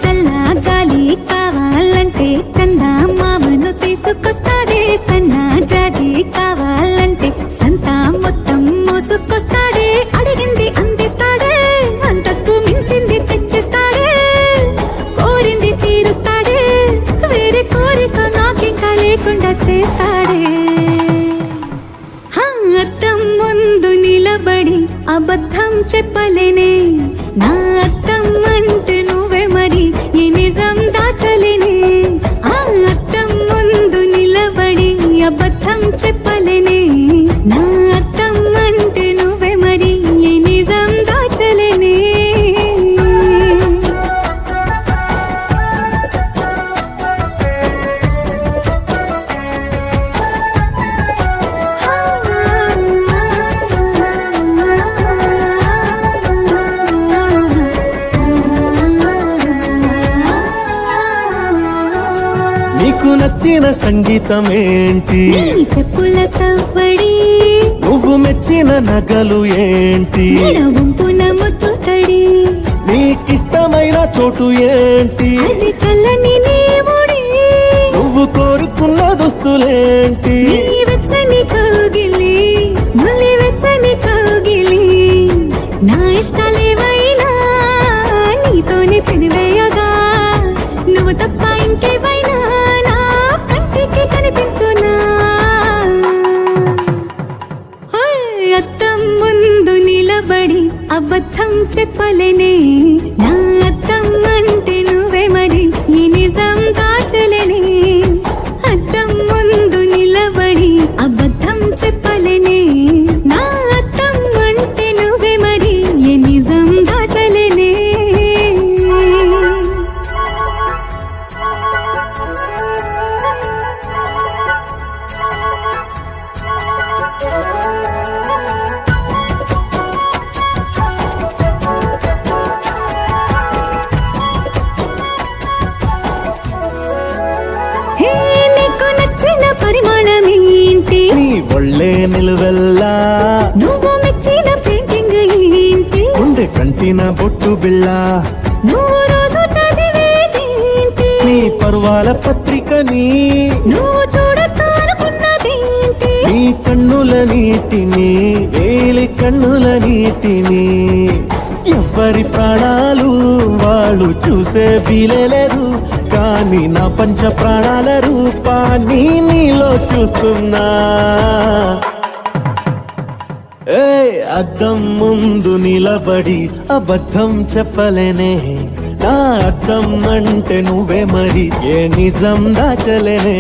చల్లా గాలి కావాలంటే చందా మామను తీసుకొస్తాడే, సన్నా జాజి కావాలంటే సంతా మొత్తం మోసుకొస్తాడే, అడిగింది అందిస్తాడే, అంతకు మించింది తెచ్చిస్తాడే, కోరింది తీరుస్తాడే, వేరే కోరిక నాకింకా లేకుండా చేస్తాడే. అద్దం ముందు నిలబడి అబద్ధం చెప్పలేనే, నా అద్దం అంటే నువ్వే మరి ఈ నిజం దాచలేనే. ఆ అద్దం ముందు నిలబడి అబద్ధం చెప్పలేనే, నా అద్దం అంటే నువ్వే మరి ఈ నిజం దాచలేనే. నీకు నచ్చిన సంగీతం ఏంటి? చెప్పుల సవ్వడి. నువ్వు మెచ్చిన నగలు ఏంటి? వంపున ముత్తు తడి. నీకిష్టమైన చోటు ఏంటి? అది చల్లని నీ ముడి. నువ్వు కోరుకున్న దుస్తులేంటి? నీ వెచ్చని కౌగిలి, ములి వెచ్చని కౌగిలి, నా ఇష్టాలేవైనా నీతోనే పెనివేయగా, నువ్వు తప్ప ఇంకేమైనా నా కంటికి కనిపించునా. అద్దం ముందు నిలబడి అబద్ధం చెప్పలేనే, నా అద్దం అంటే నువ్వే మరి ఈ నిజం దాచలేనే. అద్దం ముందు నిలబడి అబద్ధం చెప్పలేనే, నా అద్దం అంటే నువ్వే మరి ఈ నిజం దాచలేనే. నీకు నచ్చిన పరిమాణం ఏంటి? నీ ఒళ్ళే నిలువెల్లా. నువ్వు మెచ్చిన పెయింటింగ్ ఏంటి? ఉండే కంటిన బొట్టు బిళ్ళ. నువ్వు రోజు చదివేదేంటి? నీ పర్వాల పత్రికని. నువ్వు చూడతానుకున్నదేంటి? నీ కన్నుల నీటిని, వేలి కన్నుల నీటిని, ఎవరి ప్రాణాలు వాళ్ళు చూసే వీలేదు, కానీ నా పంచ ప్రాణాల రూపాన్ని నీలో చూస్తున్నా. అద్దం ముందు నిలబడి అబద్ధం చెప్పలేనే, నా అద్దం అంటే నువ్వే మరి ఏ నిజం దాచలేనే.